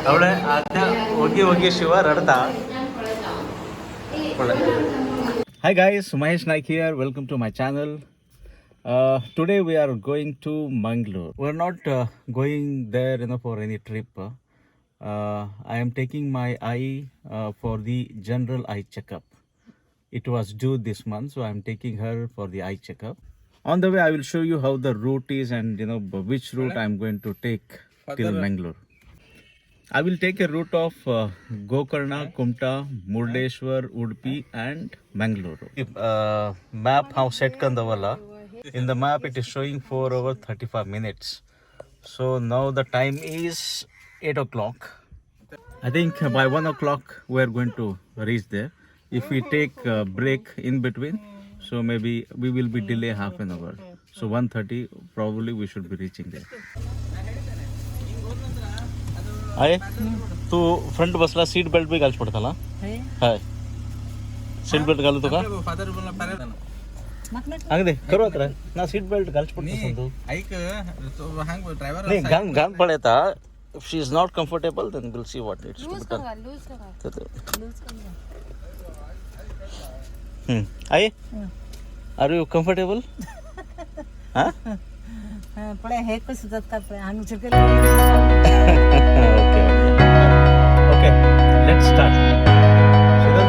ಅವಳೆ ಅದ ಹೋಗಿ ಹೋಗಿ Shiva ರಡ್ತಾ. Hi guys, Mahesh Naik here. Welcome to my channel. Today we are going to Mangalore. We're not going there for any trip. I am taking my eye for the general eye checkup. It was due this month, so I am taking her for the eye checkup. On the way I will show you how the route is and which route I am going to take till Mangalore. I will take a route of Gokarna, Kumta, Murdeshwar, Udupi and Mangalore. Map how set kandavala. In the map it is showing 4 hours 35 minutes. So now the time is 8 o'clock. I think by 1 o'clock we are going to reach there. If we take a break in between, so maybe we will be delay half an hour. So 1:30 probably we should be reaching there. आहे तू front बसला seat belt बी घालच पडताला हाय seat belt घालतो का ಹಂಗದೆ ಕರು ಹತ್ರ ನಾ seat belt ಕಳ್ಸ್ಬಿಡ್ತೀನಿ ತೂ ಐಕ ಹಂಗ ಡ್ರೈವರ್ ನೀ ಗನ್ ಗನ್ ಪಡೆತಾ if she is not comfortable then we'll see what needs to be done lose I are you comfortable हाँ पड़े है कुछ सुधार कर पड़े हम चुके okay let's start Shidal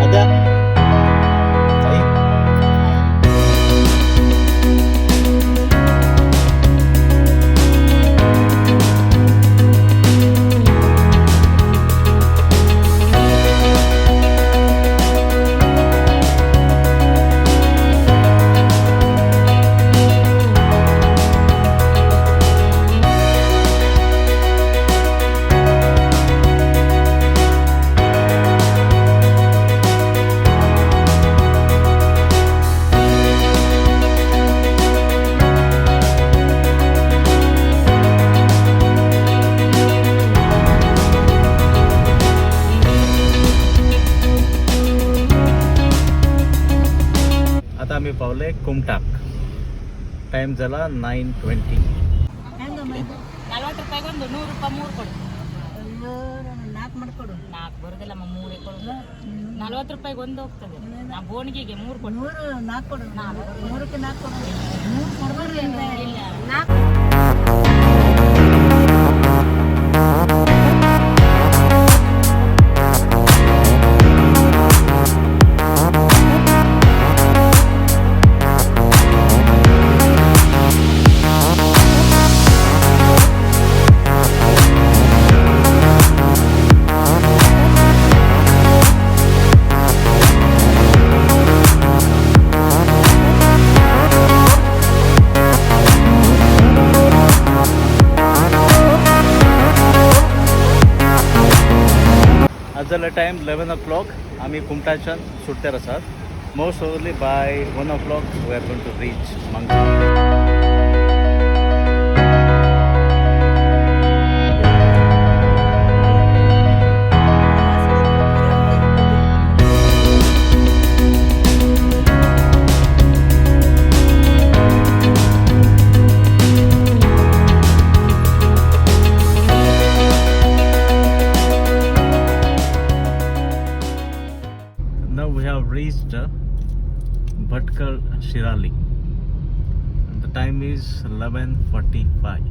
Adya Ai आम्ही पावले कुमटाक टाइम झाला 9:20 40 ರೂಪಾಯಿಗೊಂದು 100 ರೂಪಾಯಿ ಮೂರು ಕೊಡು ಅಯ್ಯೋ 4 ಮಾಡ್ಕೊಡು 4 ಬರೋದಿಲ್ಲ 3 ಕೊಡು 40 ರೂಪಾಯಿಗೆ ಒಂದು ಹೋಗ್ತದೆ ನಾ ಬೋಣಿಗೆಗೆ 3 ಕೊಡು 4 ಕೊಡು 3ಕ್ಕೆ 4 ಕೊಡು 3 ಕೊಡ್ಬಾರ್ದು ಇಲ್ಲ 4 झालं टाइम 11 o'clock आम्ही कुमटाच्यान सुट्ट्यार आसात most overly by 1 o'clock we are going to reach Mangalore reached Bhatkar Shirali. The time is 11:45.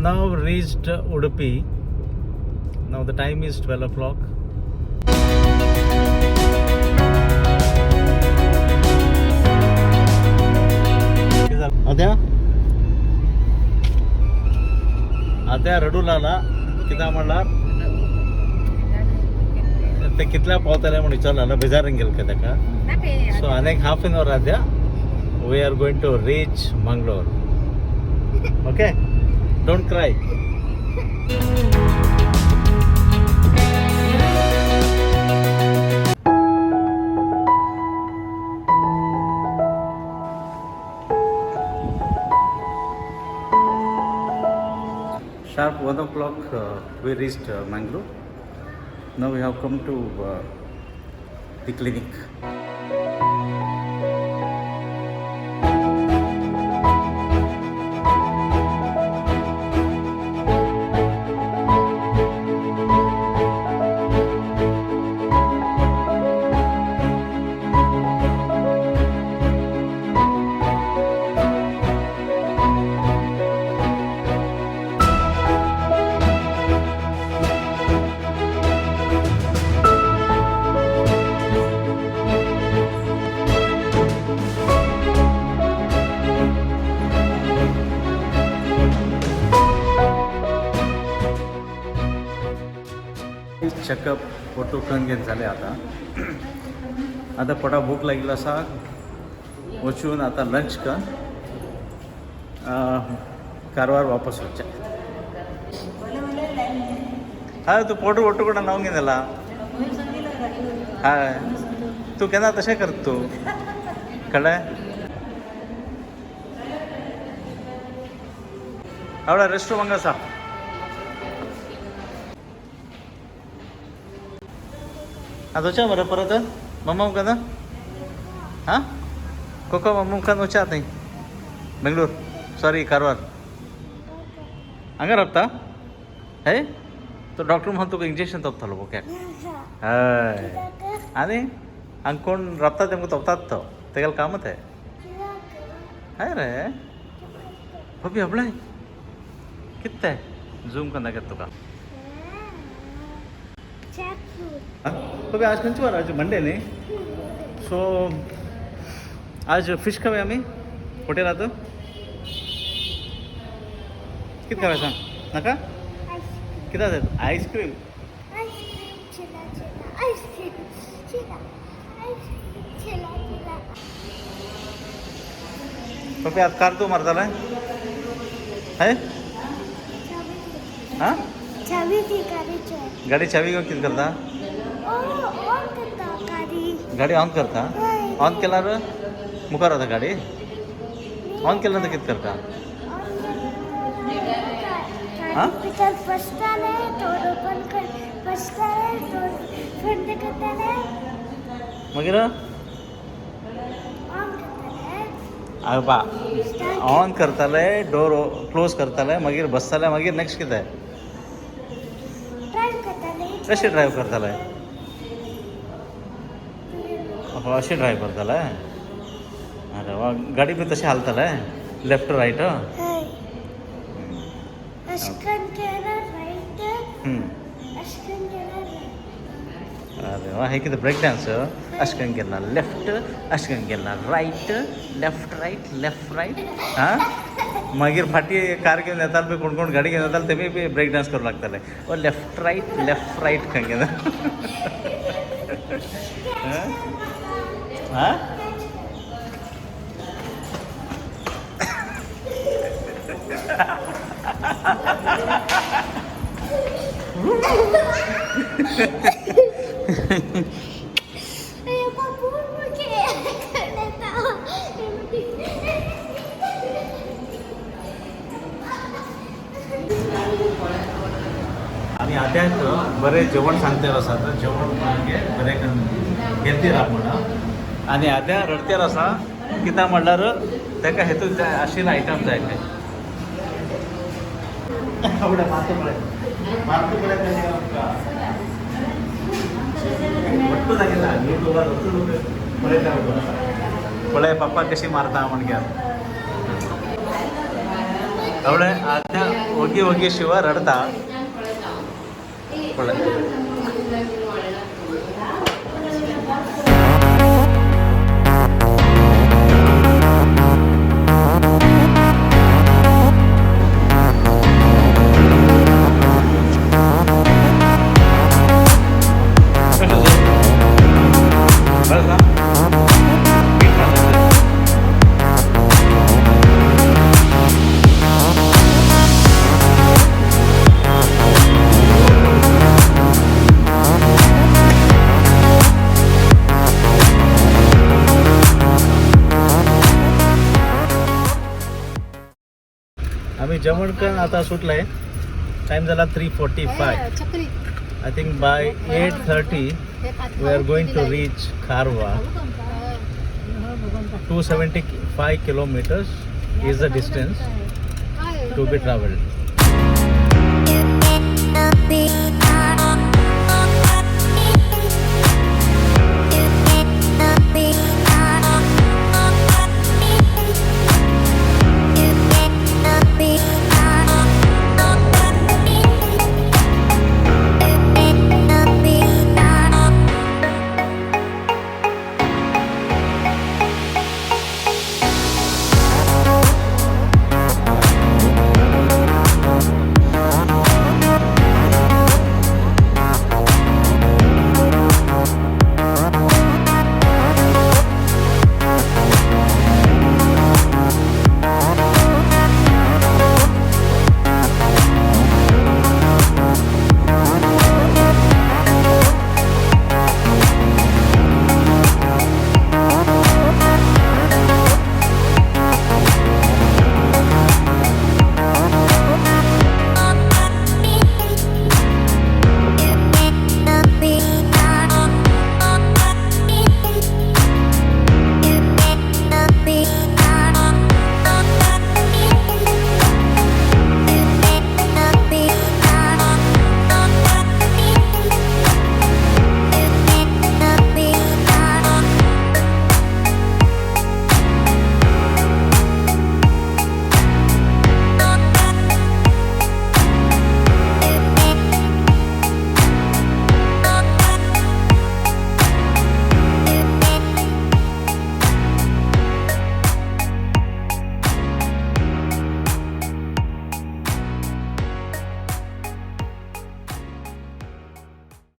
Now reached Udupi. Now the time is 12 o'clock. आद्या आद्या रडू लागला किती म्हणला ते कितल्या पावतले म्हणून विचारला बेजारून गेल का ताका सो अनेक हाफ एन अवर आद्या we are going to reach Mangalore okay don't cry Sharp 1 o'clock we reached Mangalore. Now we have come to the clinic. Checkup photo करून घेत झाले आता पोटा भूक लागली असा वचून आता लंच कर कारवार वापस वच्चा हा तू फोटो वोटो ಕೂಡ नावंगिनला हा तू केना तशें करत तू कळ्ळें आवडा रेस्टो मंगा आसा आता बरं परत मम्मा कदा हां कोको मम्मा का वचा थंय बेंगलोर सॉरी कारवार हांगा रावता हय तो डॉक्टर म्हणून तुका इंजेक्शन तोपतालो बोक्याक हय आनी हांगा कोण राबता तेमकां तोपतात तो तेगेलें कामच है हय रे बबी हबळाय कितें तें झूम करना घेत तुका बघा आज खंयची वार आज मंडे न्ही सो आज फिश खावया आमी हॉटेलात कितें खावया सांग नाका कितें जाय आयस्क्रीम पप्पी आज कार तू मारताले हय हां गाडी चावी घेवन कितें करता गाडी ऑन करता ऑन केल्यार मुखार वता गाडी ऑन केल्या नंतर कितें करता हां मागीर बा ऑन करताले डोर क्लोज करताले मागीर बसताले मागीर नेक्स्ट कितें कशें ड्रायव्ह करताले अशें ड्रायव्ह करताले अरे वा गाडी बी तशें हालताले लेफ्ट रायट अरे वा हे कितें ब्रेक डान्स अशें करून गेला लेफ्ट अशें करून गेला रायट लेफ्ट रायट हां मागीर फाटी कार घेवन येताले पळय कोण कोण गाडी घेवन येताले तेमी बी ब्रेक डान्स करूं लागताले ओ लेफ्ट रायट खंय गेला हां आनी आद्याक बरें जेवण सांगतेर आसा तर जेवण बरें घेतलीर म्हणून आनी आद्या रडतेर आसा कित्याक म्हणल्यार ताका हेतून जाय आशिल्ले आयटम जाय ते पळय पप्पा कशी मारता म्हण घ्या एवढे आद्या ओगी शिवाय रडता पळय जमणकन आता सुटलाय. टाइम झाला 3:45. I think by 8:30 we are going to reach Karwar. 275 kilometers is the distance to be traveled.